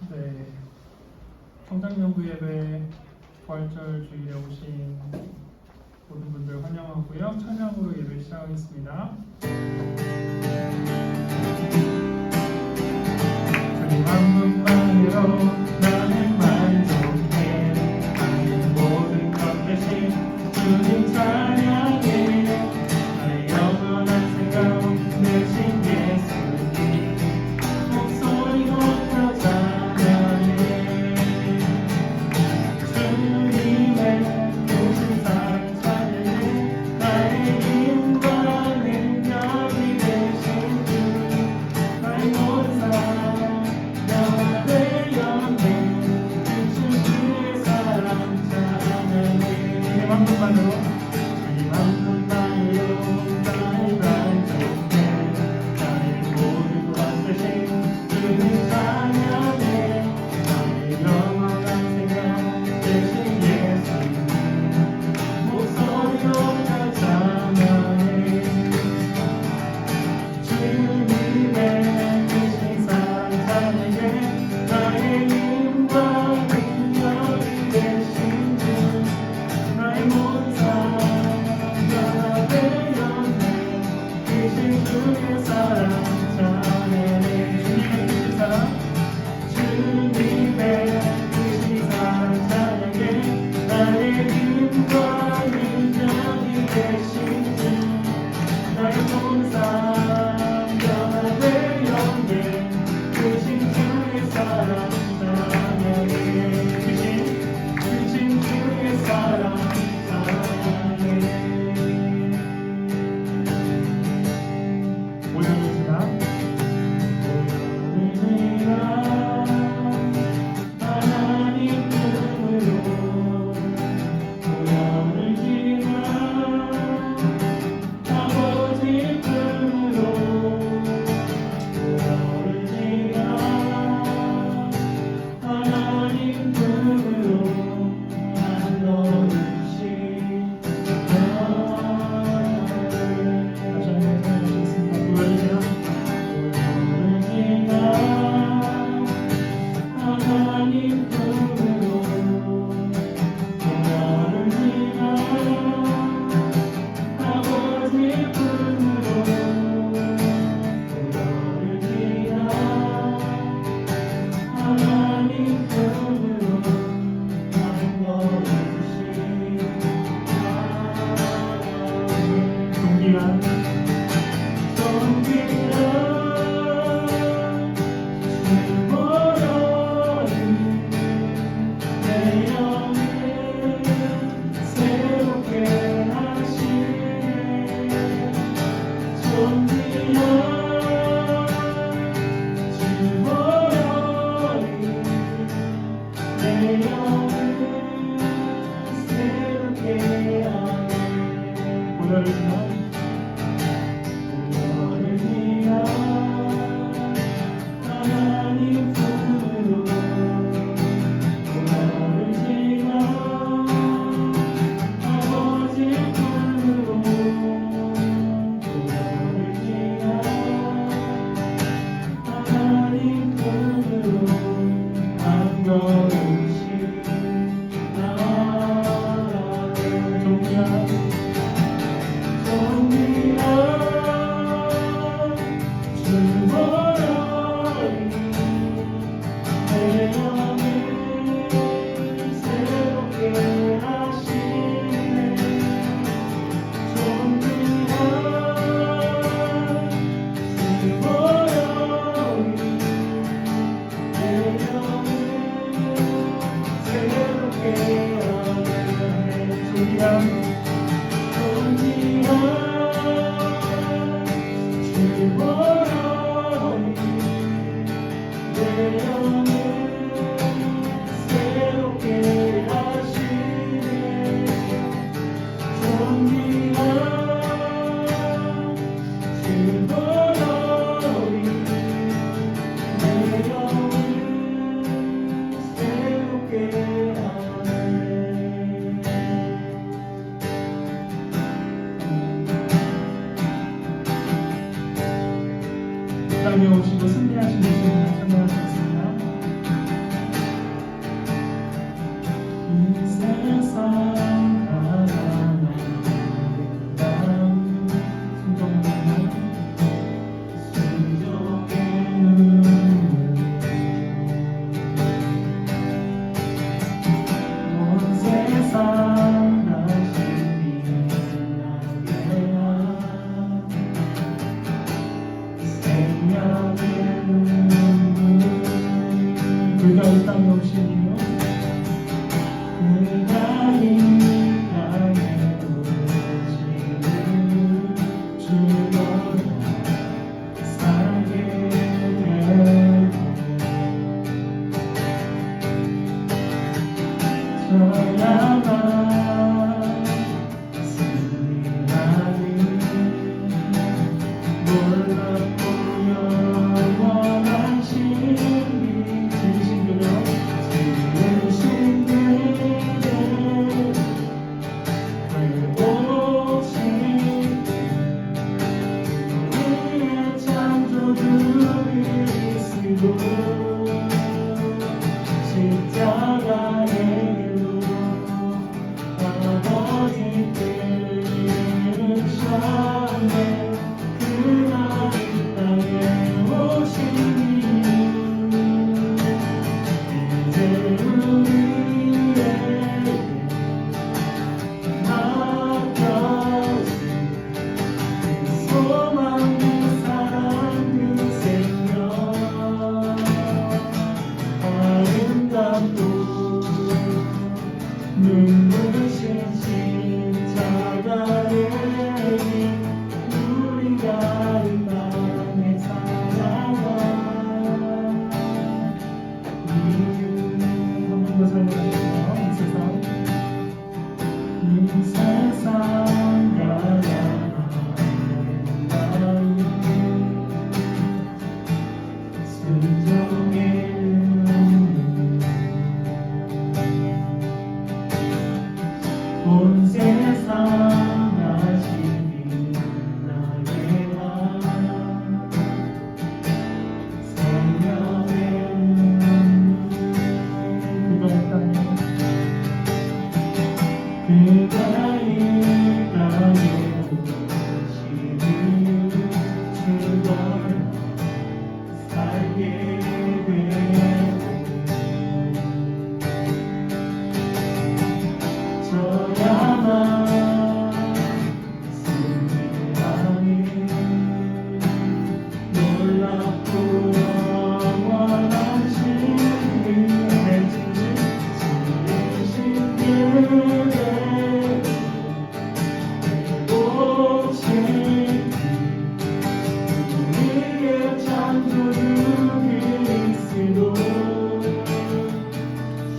네, 성장연구 예배 부활절 주일에 오신 모든 분들 환영하고요. 찬양으로 예배 시작하겠습니다. 주님 한 분만으로 나는 만족해. 나의 모든 것 대신 주님 찬양해. 나의 영원한 생각 대신 예수님 목소리 높여 찬양해. 주님의 오신 사랑 찬양해. 나의 힘과 능력이 되신 주 나의 모든 사랑 영원의 영광 주신 주의 사랑 찬양해. 주님 한 분만으로 주님 한 분만으로 나의 만족해. 나의 모든 것 대신 주님 찬양해. 나의 영원한 생각 대신 예수님 목소리 높여 찬양해. 주님의 크신 사랑 찬양해. 나의 힘과 능력이 되신 주 나의 모든 사랑 영원의 영광 크신 주의 사랑 찬양해. 주님의 크신 사랑 주님의 크신 사랑 찬양해. 나의 힘과 능력이 되신 주 나의 모든 사랑 영원의 영광 크신 주의 사랑 찬양해. 크신 주의 사랑 찬양해. 오늘을 지나 하나님 품으로 오늘을 지나 아버지 품으로 오늘을 지나 하나님 품으로 한 걸음씩 다시 한번 생각하시겠습니다. 오늘을 지나 하나님 품으로 오늘을 지나 아버지 품으로 오늘을 지나 하나님 품으로 한 걸음씩 동기한 내 영을 새롭게 하시네. 존귀한 주보혈이 내 영을 새롭게 하네. 오늘을 지나 하나님 품으로 오늘을 지나 아버지 품으로 오늘을 지나 하나님 품으로 한 걸음씩 나아가네. 존귀한 주보혈이 내 영을 새롭게 하시네. 존귀한 주보혈이 내 영을 새롭게 하네. 존귀한 주보혈이 내 영을 새롭게 하시네. 존귀한 주보혈이 내 영을 새롭게 하네. 땅에 오시고 승리하신 예수님을 찬양하시겠습니다. 그가 이 땅에 오시니요 그가 이 땅에 오시니 주로 살게 되고 저야만 승리하리 놀랍고 영원한 신비 진실들의 회복시 우리의 창조주 그리스도 십자가의 길로 아버지 들으셨네 그가 이 땅에 오시니 이제 우리에게 맡겨진 그 소망 그 사랑 그 생명 아름답고 눈부신 십자가의 길 우리가 이 땅에 살아가 한번 더 살려주세요. 이 세상 가장 아름다운 순종의 온 세상 다시 빛나게 한 생명의 그가 이 땅에 오시니 주가 살게 되고 저야만 승리하니 놀랍고 영원한 신비의 진실의 우리의 창조주 그리스도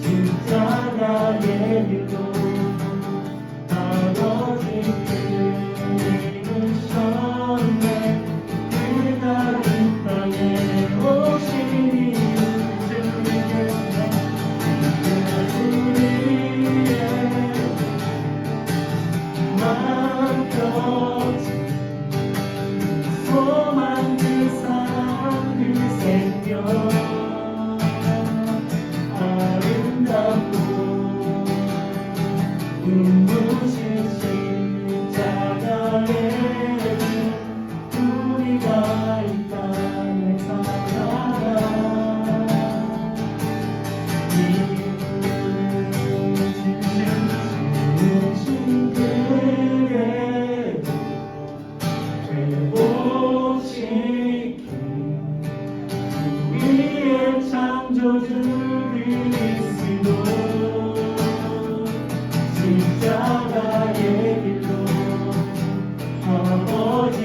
십자가의 길로 아버지 들으셨네 그가 이 땅에 오시니 우리의 맡겨진 소망 그 사랑 그 생명 아름답고 눈부신 십자가의 길 우리가 이 땅에 살아가 진심 그의 회복시킨 우리의 창조주 그리스도 십자가의 길로 아버지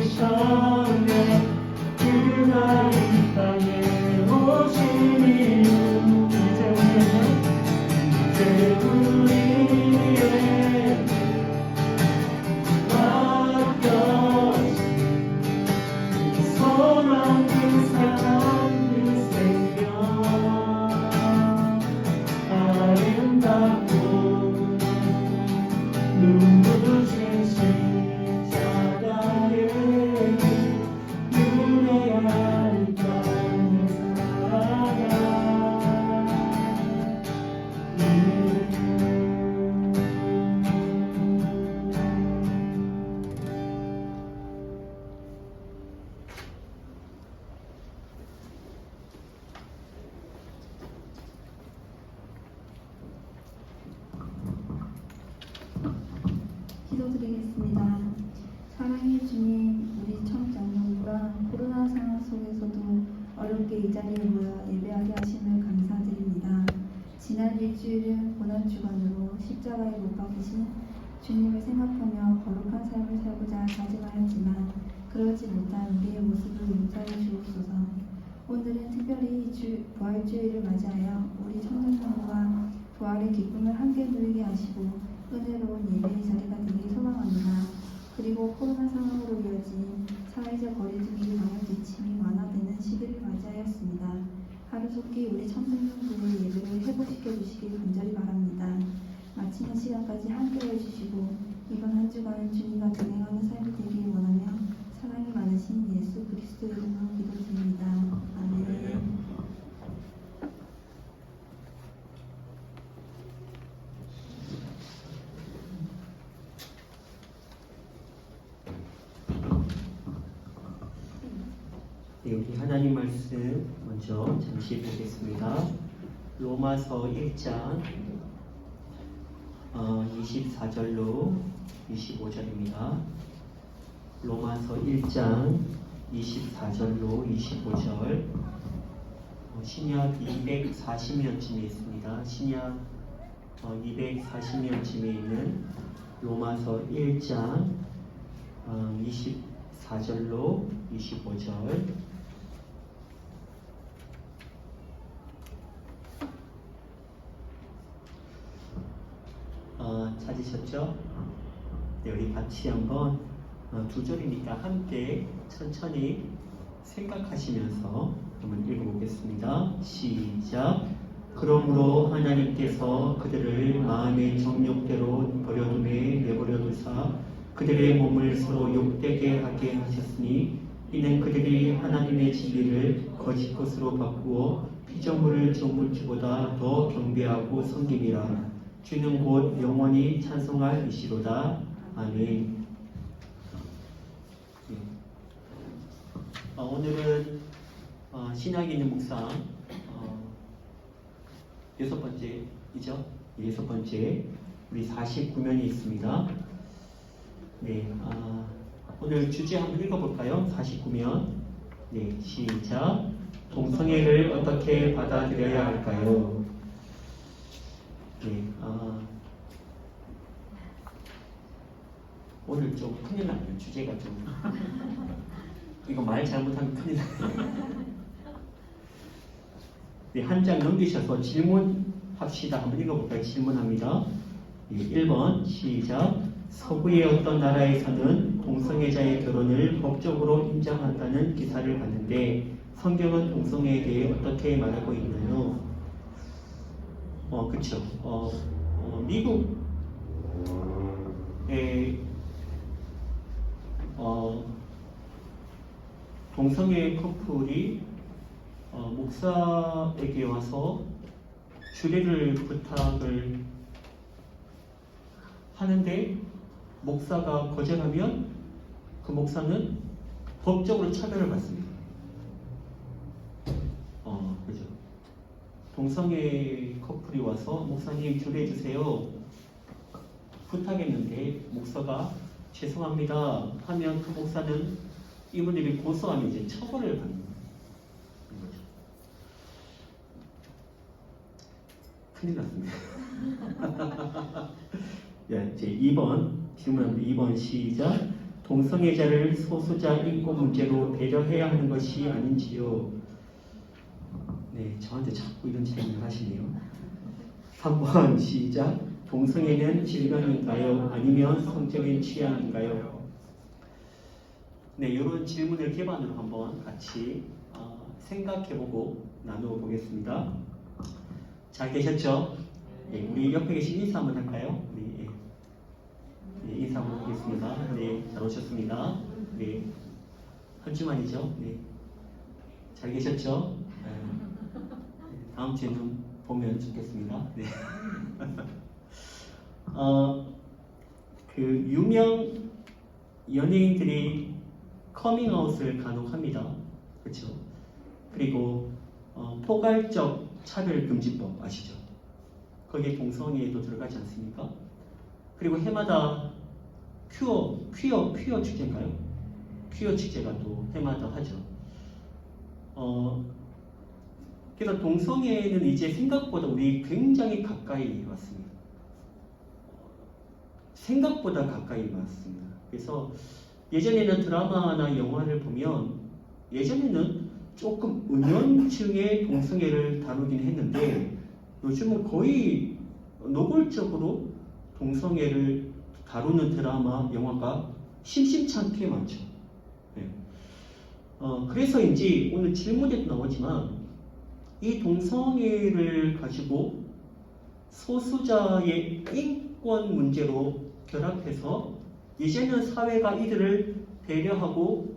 들으셨네 그가 이 땅에 오시니 이제 우리의 맡겨진 소망 그 사랑 그 생명 아름답고 눈부신 십자가의 길 누려야 이 땅에 살아가 기도드리겠습니다. 사랑의 주님, 우리 청장년부가 코로나 상황 속에서도 어렵게 이 자리에 모여 예배하게 하심을 감사드립니다. 지난 일주일은 고난주간으로 십자가에 못 박히신 주님을 생각하며 거룩한 삶을 살고자 다짐하였지만 그러지 못한 우리의 모습을 용서해 주옵소서. 오늘은 특별히 부활주일을 맞이하여 우리 청년성부와 부활의 기쁨을 함께 누리게 하시고 은혜로운 예배의 자리가 되길 소망합니다. 그리고 코로나 상황으로 이어진 사회적 거리두기 방역 지침이 완화되는 시기를 맞이하였습니다. 하루속히 우리 청년성부의 예배를 회복시켜 주시길 간절히 바랍니다. 마치는 시간까지 함께 해주시고 이번 한 주간 주님과 동행하는 삶이 되길 원하며 사랑이 많으신 예수 그리스도 이름으로 기도드립니다. 아멘. 네, 우리 하나님 말씀 먼저 잠시 보겠습니다. 로마서 1장 24절로 25절입니다. 로마서 1장 24절로 25절 신약 240면쯤에 있습니다. 신약 240면쯤에 있는 로마서 1장 24절로 25절 찾으셨죠? 네, 우리 같이 한번 두 절이니까 함께 천천히 생각하시면서 한번 읽어보겠습니다. 시작. 그러므로 하나님께서 그들을 마음의 정욕대로 버려둠에 내버려 두사 그들의 몸을 서로 욕되게 하게 하셨으니 이는 그들이 하나님의 진리를 거짓 것으로 바꾸어 피조물을 조물주보다 더 경배하고 섬김이라. 주는 곧 영원히 찬송할 이시로다. 아멘. 오늘은 신약에 있는 묵상 여섯 번째이죠. 여섯 번째 우리 49면이 있습니다. 네, 오늘 주제 한번 읽어볼까요? 49면. 네, 시작. 동성애를 어떻게 받아들여야 할까요? 네, 오늘 좀 큰일 나네요. 주제가 좀 이거 말 잘못하면 큰일 나네요. 네, 한 장 넘기셔서 질문합시다. 한번 읽어볼까요? 질문합니다. 네, 1번 시작. 서구의 어떤 나라에서는 동성애자의 결혼을 법적으로 인정한다는 기사를 봤는데 성경은 동성애에 대해 어떻게 말하고 있나요? 그쵸. 미국의 동성애 커플이 목사에게 와서 주례를 부탁을 하는데 목사가 거절하면 그 목사는 법적으로 차별을 받습니다. 그죠. 동성애 커플이 와서 목사님 주례해 주세요 부탁했는데 목사가 죄송합니다 하면 그 목사는 이분들이 고소하면 이제 처벌을 받는 거죠. 큰일 났습니다. 이제 2번 질문합니다. 2번 시작. 동성애자를 소수자 인권 문제로 배려해야 하는 것이 아닌지요? 네, 저한테 자꾸 이런 질문을 하시네요. 3번 시작. 동성애는 질병인가요? 아니면 성적인 취향인가요? 네, 이런 질문을 기반으로 한번 같이 생각해보고 나누어 보겠습니다. 잘 계셨죠? 네, 우리 옆에 계신 인사 한번 할까요? 네, 네, 인사 한번 하겠습니다. 네, 잘 오셨습니다. 네, 한 주만이죠? 네, 잘 계셨죠? 네, 다음 주에는 보면 좋겠습니다. 네. 그 유명 연예인들이 커밍아웃을 간혹 합니다. 그렇죠? 그리고 포괄적 차별금지법 아시죠? 거기에 동성애도 들어가지 않습니까? 그리고 해마다 퀴어 축제인가요? 퀴어 축제가 또 해마다 하죠. 그래서 동성애는 이제 생각보다 우리 굉장히 가까이 왔습니다. 생각보다 가까이 왔습니다. 그래서 예전에는 드라마나 영화를 보면 예전에는 조금 은연중에 동성애를 다루긴 했는데 요즘은 거의 노골적으로 동성애를 다루는 드라마, 영화가 심심찮게 많죠. 네. 그래서인지 오늘 질문에도 나오지만 이 동성애를 가지고 소수자의 인권 문제로 결합해서 이제는 사회가 이들을 배려하고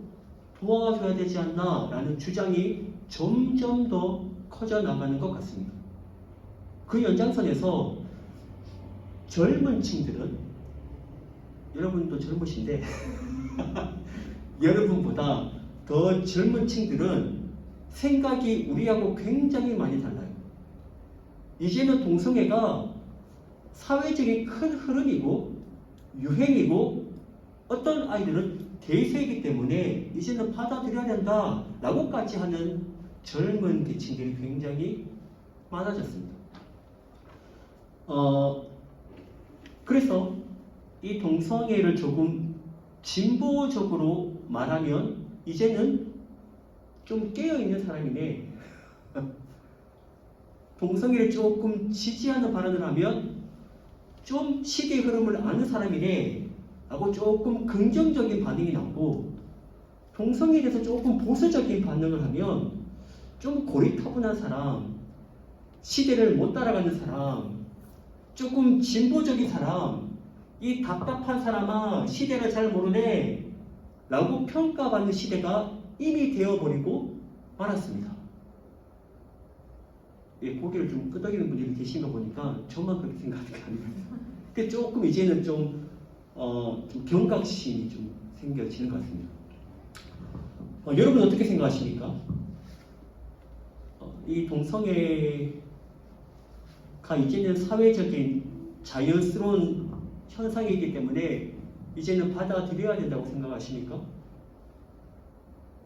도와줘야 되지 않나라는 주장이 점점 더 커져 나가는 것 같습니다. 그 연장선에서 젊은 층들은 여러분도 젊으신데 여러분보다 더 젊은 층들은 생각이 우리하고 굉장히 많이 달라요. 이제는 동성애가 사회적인 큰 흐름이고 유행이고 어떤 아이들은 대세이기 때문에 이제는 받아들여야 된다라고까지 하는 젊은 계층들이 굉장히 많아졌습니다. 그래서 이 동성애를 조금 진보적으로 말하면 이제는 좀 깨어있는 사람이네. 동성애를 조금 지지하는 발언을 하면 좀 시대의 흐름을 아는 사람이네 라고 조금 긍정적인 반응이 나오고, 동성애에 대해서 조금 보수적인 반응을 하면 좀 고리타분한 사람, 시대를 못 따라가는 사람, 조금 진보적인 사람, 이 답답한 사람아 시대를 잘 모르네 라고 평가받는 시대가 이미 되어버리고 말았습니다. 예, 고개를 좀 끄덕이는 분들이 계신 거 보니까 저만 그렇게 생각하는 게 아닙니다. 그 조금 이제는 좀 경각심이 좀 생겨지는 것 같습니다. 여러분 어떻게 생각하십니까? 이 동성애가 이제는 사회적인 자연스러운 현상이기 때문에 이제는 받아들여야 된다고 생각하십니까?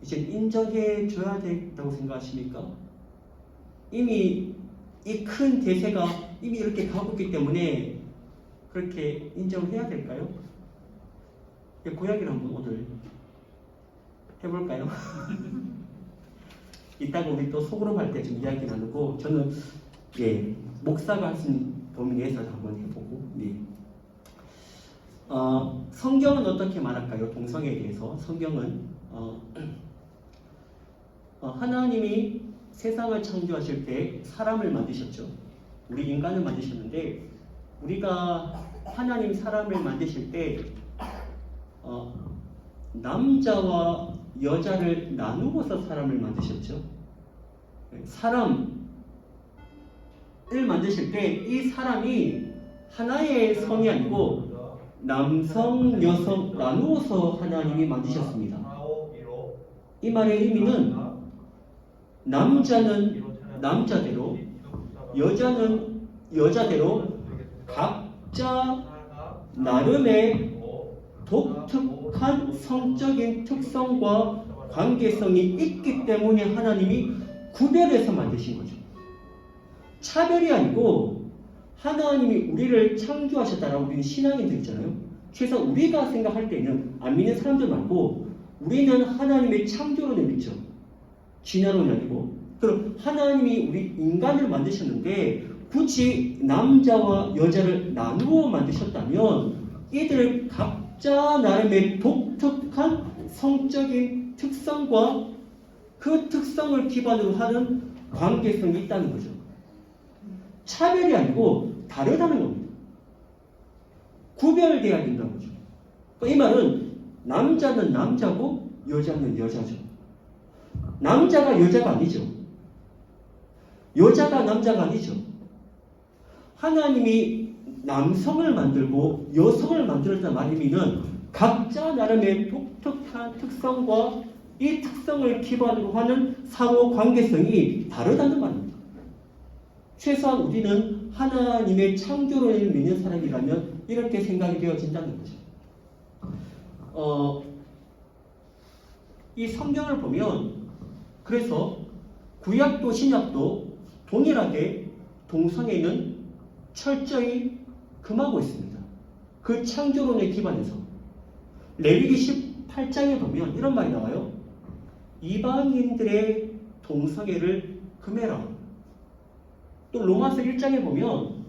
이제 인정해 줘야 된다고 생각하십니까? 이미 이 큰 대세가 이미 이렇게 가고 있기 때문에 그렇게 인정해야 될까요? 그 이야기를 한번 오늘 해볼까요? 이따가 우리 또 소그룹할 때 좀 이야기 나누고, 저는 목사가 하신 범위 내에서 한번 해보고. 성경은 어떻게 말할까요? 동성애에 대해서 성경은 하나님이 세상을 창조하실 때 사람을 만드셨죠. 우리 인간을 만드셨는데, 우리가 하나님 사람을 만드실 때 남자와 여자를 나누어서 사람을 만드셨죠. 사람을 만드실 때 이 사람이 하나의 성이 아니고 남성, 여성 나누어서 하나님이 만드셨습니다. 이 말의 의미는 남자는 남자대로, 여자는 여자대로 각자 나름의 독특한 성적인 특성과 관계성이 있기 때문에 하나님이 구별해서 만드신 거죠. 차별이 아니고 하나님이 우리를 창조하셨다라고 우리는 신앙인들 있잖아요. 최소 우리가 생각할 때는 안 믿는 사람들 말고 우리는 하나님의 창조론을 믿죠. 진화론이 아니고. 그럼 하나님이 우리 인간을 만드셨는데 굳이 남자와 여자를 나누어 만드셨다면 이들 각자 나름의 독특한 성적인 특성과 그 특성을 기반으로 하는 관계성이 있다는 거죠. 차별이 아니고 다르다는 겁니다. 구별돼야 된다는 거죠. 이 말은 남자는 남자고 여자는 여자죠. 남자가 여자가 아니죠. 여자가 남자가 아니죠. 하나님이 남성을 만들고 여성을 만들었다는 말 의미는 각자 나름의 독특한 특성과 이 특성을 기반으로 하는 상호 관계성이 다르다는 말입니다. 최소한 우리는 하나님의 창조론을 믿는 사람이라면 이렇게 생각이 되어진다는 거죠. 이 성경을 보면 그래서 구약도 신약도 동일하게 동성애는 철저히 금하고 있습니다. 그 창조론에 기반해서 레위기 18장에 보면 이런 말이 나와요. 이방인들의 동성애를 금해라. 또 로마서 1장에 보면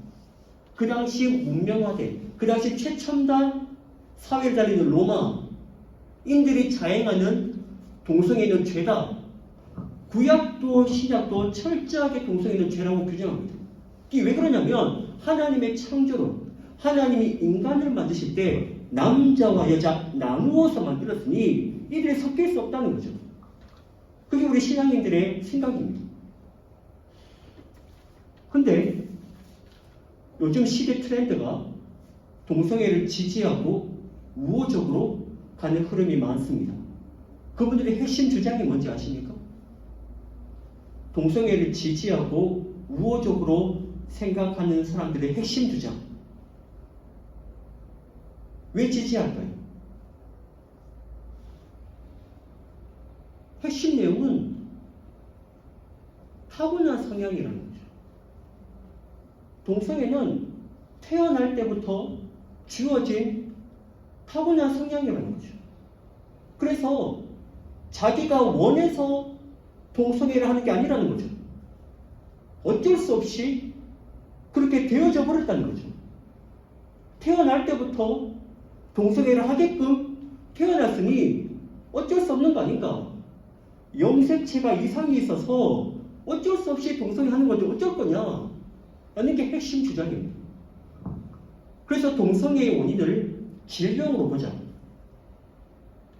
그 당시 문명화된, 그 당시 최첨단 사회를 달리는 로마인들이 자행하는 동성애는 죄다. 구약도 신약도 철저하게 동성애는 죄라고 규정합니다. 이게 왜 그러냐면 하나님의 창조론, 하나님이 인간을 만드실 때 남자와 여자 나누어서 만들었으니 이들이 섞일 수 없다는 거죠. 그게 우리 신앙인들의 생각입니다. 근데 요즘 시대 트렌드가 동성애를 지지하고 우호적으로 가는 흐름이 많습니다. 그분들의 핵심 주장이 뭔지 아십니까? 동성애를 지지하고 우호적으로 생각하는 사람들의 핵심 주장. 왜 지지할까요? 핵심 내용은 타고난 성향이라는 거죠. 동성애는 태어날 때부터 주어진 타고난 성향이라는 거죠. 그래서 자기가 원해서 동성애를 하는 게 아니라는 거죠. 어쩔 수 없이 그렇게 되어져 버렸다는 거죠. 태어날 때부터 동성애를 하게끔 태어났으니 어쩔 수 없는 거 아닌가. 염색체가 이상이 있어서 어쩔 수 없이 동성애 하는 건데 어쩔 거냐 라는 게 핵심 주장입니다. 그래서 동성애의 원인을 질병으로 보자.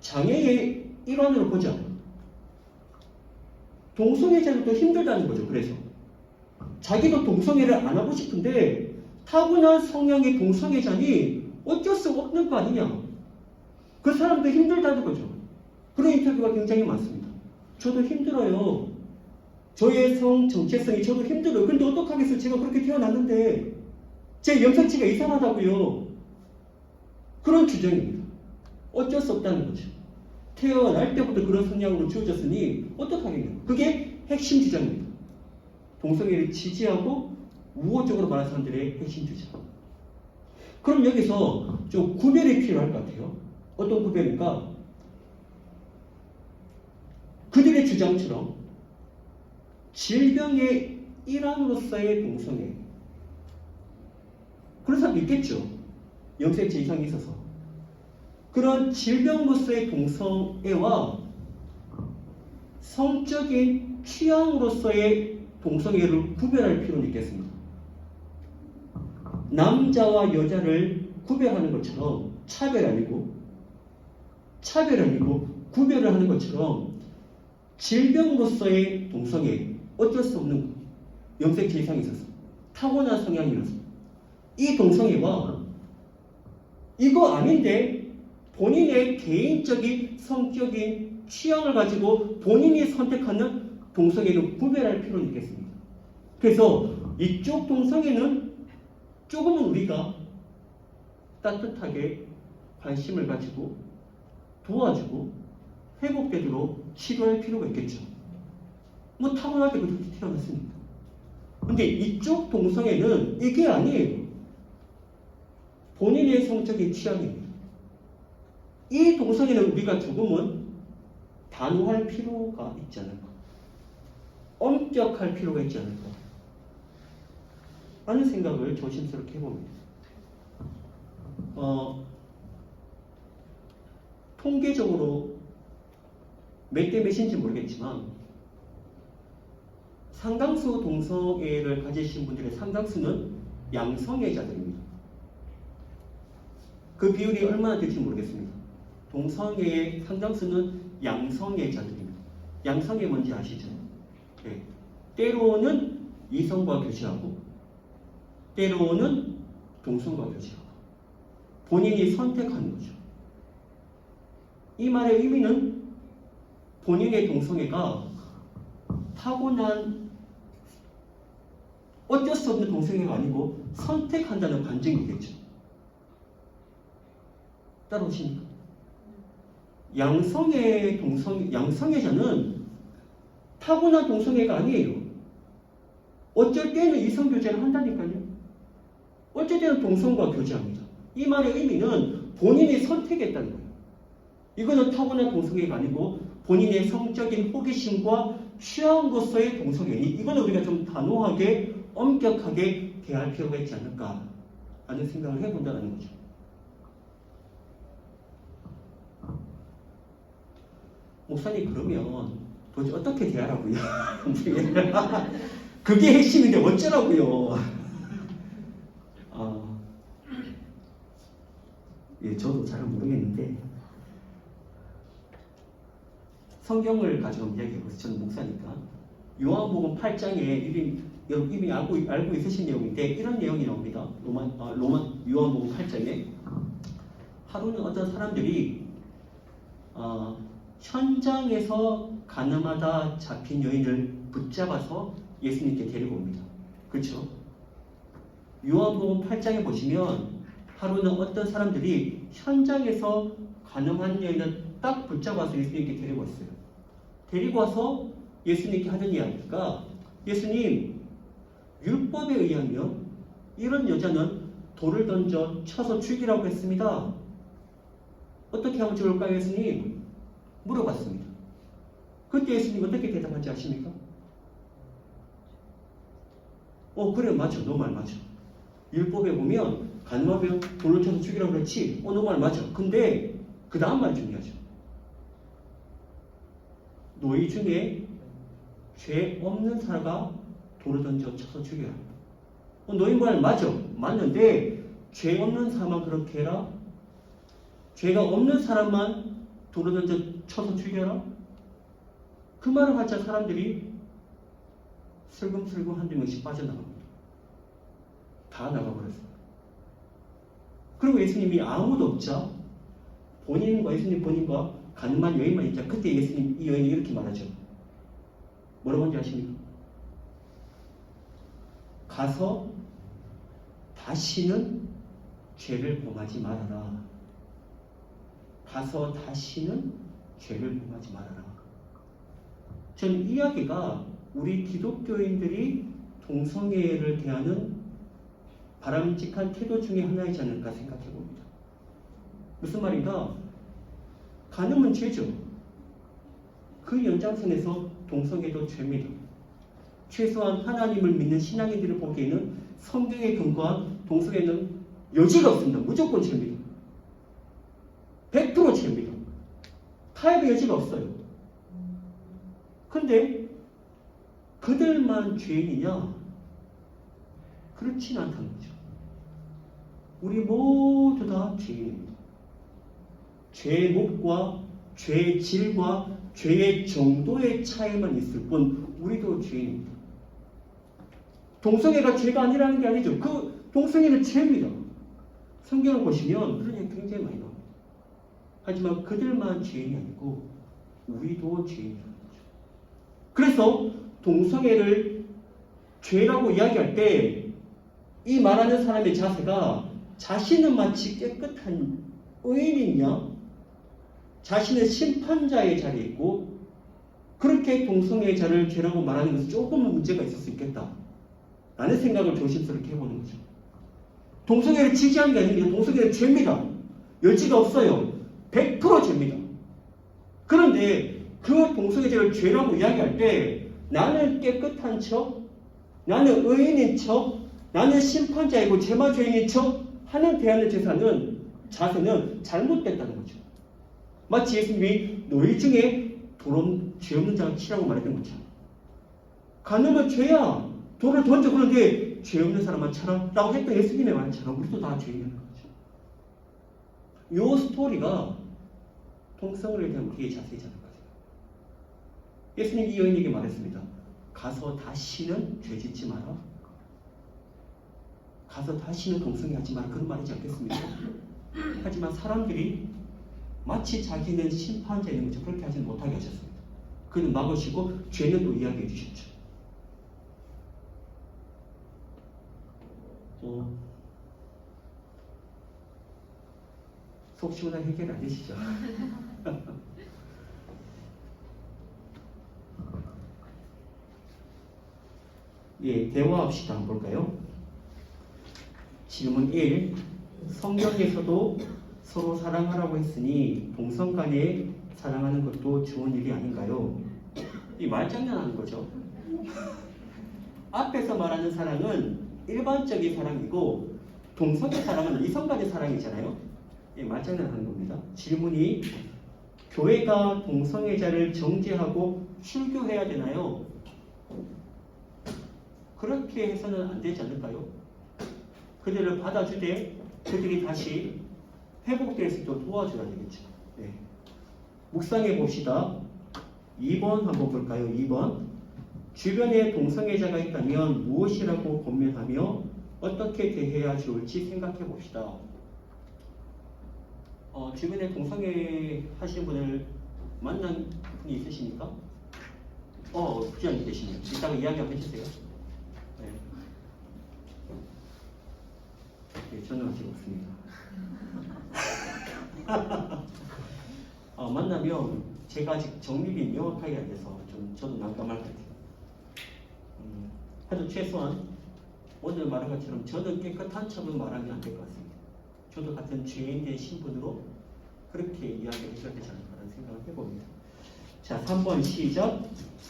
장애의 일환으로 보자. 동성애자들도 힘들다는 거죠. 그래서 자기도 동성애를 안 하고 싶은데 타고난 성향의 동성애자니 어쩔 수 없는 거 아니냐. 그 사람도 힘들다는 거죠. 그런 인터뷰가 굉장히 많습니다. 저도 힘들어요. 저의 성 정체성이 저도 힘들어요. 근데 어떡하겠어요. 제가 그렇게 태어났는데 제 염색체가 이상하다고요. 그런 주장입니다. 어쩔 수 없다는 거죠. 태어날 때부터 그런 성향으로 주어졌으니 어떡하겠냐. 그게 핵심 주장입니다. 동성애를 지지하고 우호적으로 말하는 사람들의 핵심 주장. 그럼 여기서 좀 구별이 필요할 것 같아요. 어떤 구별일까? 그들의 주장처럼 질병의 일환으로서의 동성애. 그런 사람 있겠죠. 염색체 이상이 있어서. 그런 질병으로서의 동성애와 성적인 취향으로서의 동성애를 구별할 필요는 있겠습니다. 남자와 여자를 구별하는 것처럼 차별 아니고 구별을 하는 것처럼 질병으로서의 동성애, 어쩔 수 없는 염색체 이상이 있어서 타고난 성향이라서 이 동성애와 이거 아닌데 본인의 개인적인 성격인 취향을 가지고 본인이 선택하는 동성애를 구별할 필요는 있겠습니다. 그래서 이쪽 동성애는 조금은 우리가 따뜻하게 관심을 가지고 도와주고 회복되도록 치료할 필요가 있겠죠. 뭐 타고날 때 그렇게 태어났으니까. 근데 이쪽 동성애는 이게 아니에요. 본인의 성적인 취향입니다. 이 동성애는 우리가 조금은 단호할 필요가 있지 않을까. 엄격할 필요가 있지 않을까. 하는 생각을 조심스럽게 해봅니다. 통계적으로 몇 대 몇인지 모르겠지만 상당수 동성애를 가지신 분들의 상당수는 양성애자들입니다. 그 비율이 얼마나 될지 모르겠습니다. 동성애의 상당수는 양성애자들입니다. 양성애 뭔지 아시죠? 네. 때로는 이성과 교제하고 때로는 동성과 교제하고 본인이 선택하는 거죠. 이 말의 의미는 본인의 동성애가 타고난 어쩔 수 없는 동성애가 아니고 선택한다는 반증이겠죠. 따라오십니까? 양성애자는 타고난 동성애가 아니에요. 어쩔 때는 이성교제를 한다니까요. 어쩔 때는 동성과 교제합니다. 이 말의 의미는 본인이 선택했다는 거예요. 이거는 타고난 동성애가 아니고 본인의 성적인 호기심과 취향으로서의 동성애니 이거는 우리가 좀 단호하게 엄격하게 대할 필요가 있지 않을까 하는 생각을 해본다는 거죠. 목사님 그러면 도대체 어떻게 대하라고요? 그게 핵심인데 어쩌라고요? 예, 저도 잘 모르겠는데 성경을 가지고 이야기해보세요. 저는 목사니까. 요한복음 8장에 여러분 이미 알고 있으신 내용인데 이런 내용이 나옵니다. 요한복음 8장에 하루는 어떤 사람들이 현장에서 가늠하다 잡힌 여인을 붙잡아서 예수님께 데리고 옵니다. 그렇죠? 요한복음 8장에 보시면 하루는 어떤 사람들이 현장에서 가늠한 여인을 딱 붙잡아서 예수님께 데리고 왔어요. 데리고 와서 예수님께 하는 이야기가 예수님, 율법에 의하면 이런 여자는 돌을 던져 쳐서 죽이라고 했습니다. 어떻게 하면 좋을까요, 예수님? 물어봤습니다. 그때 예수님 어떻게 대답한지 아십니까? 그래, 맞아. 너 말 맞아. 율법에 보면 가늠하면 돌을 쳐서 죽이라고 그랬지. 너 말 맞아. 근데 그 다음 말 중요하죠. 너희 중에 죄 없는 사람가 돌을 던져 쳐서 죽여라. 너희 말 맞아. 맞는데 죄 없는 사람만 그렇게 해라. 죄가 없는 사람만 돌을 던져 쳐서 죽여라. 그 말을 하자 사람들이 슬금슬금 한두 명씩 빠져나갑니다. 다 나가버렸어요. 그리고 예수님이 아무도 없자 예수님 본인과 가늠한 여인만 있자. 그때 예수님 이 여인이 이렇게 말하죠. 뭐라고 하는지 아십니까? 가서 다시는 죄를 범하지 말아라. 가서 다시는 죄를 범하지 말아라. 전 이 이야기가 우리 기독교인들이 동성애를 대하는 바람직한 태도 중에 하나이지 않을까 생각해 봅니다. 무슨 말인가? 간음은 죄죠. 그 연장선에서 동성애도 죄입니다. 최소한 하나님을 믿는 신앙인들을 보기에는 성경에 근거한 동성애는 여지가 없습니다. 무조건 죄입니다. 100% 죄입니다. 타협의 여지가 없어요. 근데 그들만 죄인이냐? 그렇진 않다는 거죠. 우리 모두 다 죄인입니다. 죄의 목과 죄의 질과 죄의 정도의 차이만 있을 뿐 우리도 죄인입니다. 동성애가 죄가 아니라는 게 아니죠. 그 동성애는 죄입니다. 성경을 보시면 그런 얘기 굉장히 많이 나옵니다. 하지만 그들만 죄인이 아니고 우리도 죄인이라는 거죠. 그래서 동성애를 죄라고 이야기할 때 이 말하는 사람의 자세가 자신은 마치 깨끗한 의인이냐 자신의 심판자의 자리에 있고 그렇게 동성애의 자를 죄라고 말하는 것은 조금은 문제가 있을 수 있겠다 라는 생각을 조심스럽게 해보는 거죠. 동성애를 지지하는 게 아닙니다. 동성애는 죄입니다. 여지가 없어요. 100% 죄입니다. 그런데 그 동성애자를 죄라고 이야기할 때 나는 깨끗한 척, 나는 의인인 척, 나는 심판자이고 제마죄인인 척 하는 대하는 자세는 잘못됐다는 거죠. 마치 예수님이 너희 중에 죄 없는 자가 치라고 말했던 것처럼 간음은 죄야. 돌을 던져. 그런데 죄 없는 사람만 쳐라 라고 했던 예수님의 말처럼 우리도 다 죄인이라는 거죠. 이 스토리가 동성애에 대한 우리의 자세이지 않을까 생각합니다. 예수님이 이 여인에게 말했습니다. 가서 다시는 죄 짓지 마라. 가서 다시는 동성애 하지 마라. 그런 말이지 않겠습니까? 하지만 사람들이 마치 자기는 심판자인 것처럼 그렇게 하지 못하게 하셨습니다. 그는 막으시고 죄는 또 이야기해 주셨죠. 속 시원한 해결 아니시죠? 예, 대화합시다. 한번 볼까요? 질문 1. 성경에서도 서로 사랑하라고 했으니 동성 간에 사랑하는 것도 좋은 일이 아닌가요? 이 말장난하는 거죠. 앞에서 말하는 사랑은 일반적인 사랑이고 동성의 사랑은 이성 간의 사랑이잖아요. 이 말장난하는 겁니다. 질문이 교회가 동성애자를 정죄하고 출교해야 되나요? 그렇게 해서는 안 되지 않을까요? 그들을 받아주되 그들이 다시 회복될 수 있도록 도와줘야 되겠죠. 네. 묵상해 봅시다. 2번 한번 볼까요? 2번. 주변에 동성애자가 있다면 무엇이라고 권면하며 어떻게 대해야 좋을지 생각해 봅시다. 주변에 동성애 하시는 분을 만난 분이 있으십니까? 부장님 계시네요. 이따가 이야기 한번 해주세요. 네. 네, 저는 아직 없습니다. 만나면 제가 아직 정립이 명확하게 안 돼서 좀 저도 난감할 것 같아요. 하여튼 최소한 오늘 말한 것처럼 저는 깨끗한 척은 말하면 안 될 것 같습니다. 저도 같은 죄인의 신분으로 그렇게 이야기를 해줘야 되지 않을까라는 생각을 해봅니다. 자, 3번 시작.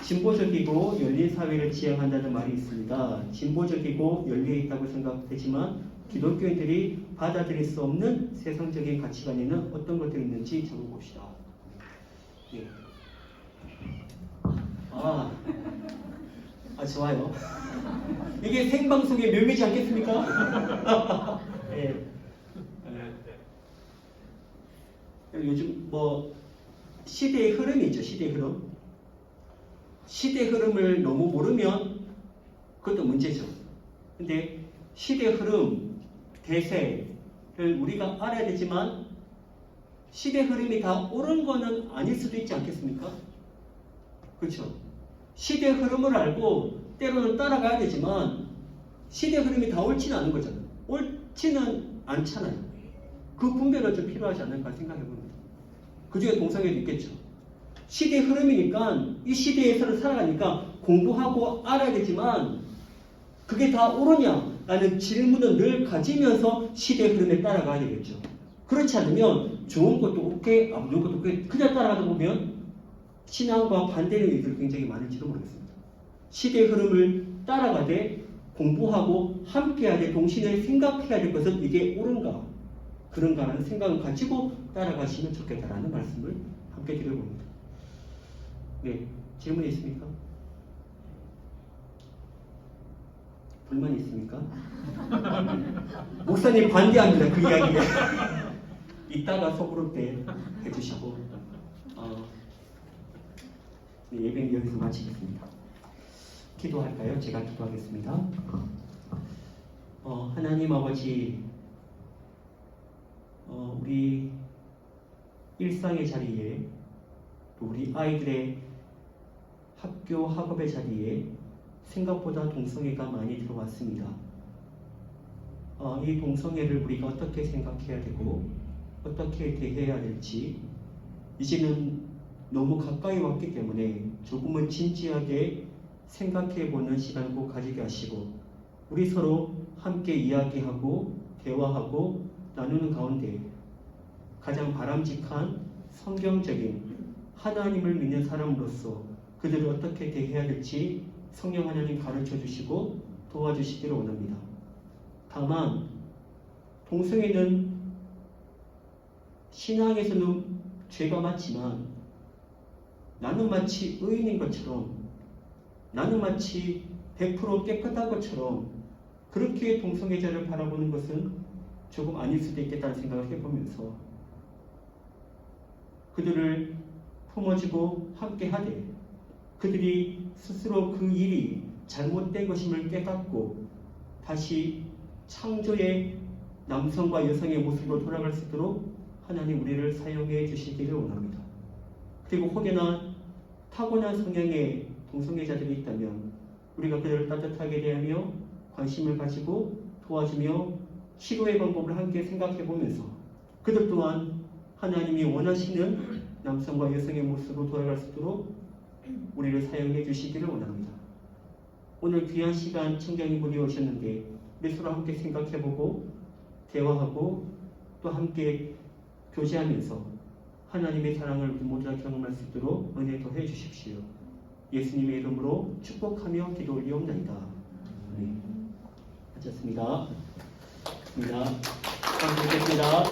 진보적이고 열린 사회를 지향한다는 말이 있습니다. 진보적이고 열려있다고 생각되지만 기독교인들이 받아들일 수 없는 세상적인 가치관에는 어떤 것들이 있는지 적어봅시다. 예. 좋아요. 이게 생방송의 묘미지 않겠습니까? 예. 요즘 시대의 흐름이 있죠. 시대의 흐름. 시대의 흐름을 너무 모르면 그것도 문제죠. 근데 시대의 흐름, 대세를 우리가 알아야 되지만 시대의 흐름이 다 옳은 거는 아닐 수도 있지 않겠습니까? 그렇죠? 시대의 흐름을 알고 때로는 따라가야 되지만 시대의 흐름이 다 옳지는 않은 거잖아요. 옳지는 않잖아요. 그 분별은 좀 필요하지 않을까 생각해 봅니다. 그 중에 동성애도 있겠죠. 시대의 흐름이니까 이 시대에서 살아가니까 공부하고 알아야 되지만 그게 다 옳으냐? 라는 질문을 늘 가지면서 시대의 흐름에 따라가야 되겠죠. 그렇지 않으면 좋은 것도 오케이, 안 좋은 것도 오케이, 그냥 따라가다 보면 신앙과 반대되는 일들이 굉장히 많을지도 모르겠습니다. 시대의 흐름을 따라가되 공부하고 함께하되 동시에 생각해야 될 것은 이게 옳은가 그런가라는 생각을 가지고 따라가시면 좋겠다라는 말씀을 함께 드려봅니다. 네, 질문이 있습니까? 불만이 있습니까? 목사님 반대합니다. 그 이야기에. 이따가 소그룹 때 해주시고 네, 예배는 여기서 마치겠습니다. 기도할까요? 제가 기도하겠습니다. 하나님 아버지 우리 일상의 자리에 또 우리 아이들의 학교 학업의 자리에 생각보다 동성애가 많이 들어왔습니다. 이 동성애를 우리가 어떻게 생각해야 되고 어떻게 대해야 될지 이제는 너무 가까이 왔기 때문에 조금은 진지하게 생각해보는 시간을 꼭 가지게 하시고 우리 서로 함께 이야기하고 대화하고 나누는 가운데 가장 바람직한 성경적인 하나님을 믿는 사람으로서 그들을 어떻게 대해야 될지 성령 하나님 가르쳐 주시고 도와주시기를 원합니다. 다만 동성애는 신앙에서는 죄가 맞지만 나는 마치 의인인 것처럼 나는 마치 100% 깨끗한 것처럼 그렇게 동성애자를 바라보는 것은 조금 아닐 수도 있겠다는 생각을 해보면서 그들을 품어주고 함께하되 그들이 스스로 그 일이 잘못된 것임을 깨닫고 다시 창조의 남성과 여성의 모습으로 돌아갈 수 있도록 하나님 우리를 사용해 주시기를 원합니다. 그리고 혹여나 타고난 성향의 동성애자들이 있다면 우리가 그들을 따뜻하게 대하며 관심을 가지고 도와주며 치료의 방법을 함께 생각해 보면서 그들 또한 하나님이 원하시는 남성과 여성의 모습으로 돌아갈 수 있도록 우리를 사용해 주시기를 원합니다. 오늘 귀한 시간 청장이 문이 오셨는데 우리 서로 함께 생각해보고 대화하고 또 함께 교제하면서 하나님의 사랑을 모두 다 경험할 수 있도록 은혜 더해 주십시오. 예수님의 이름으로 축복하며 기도 올리옵나이다. 네. 하셨습니다. 감사합니다.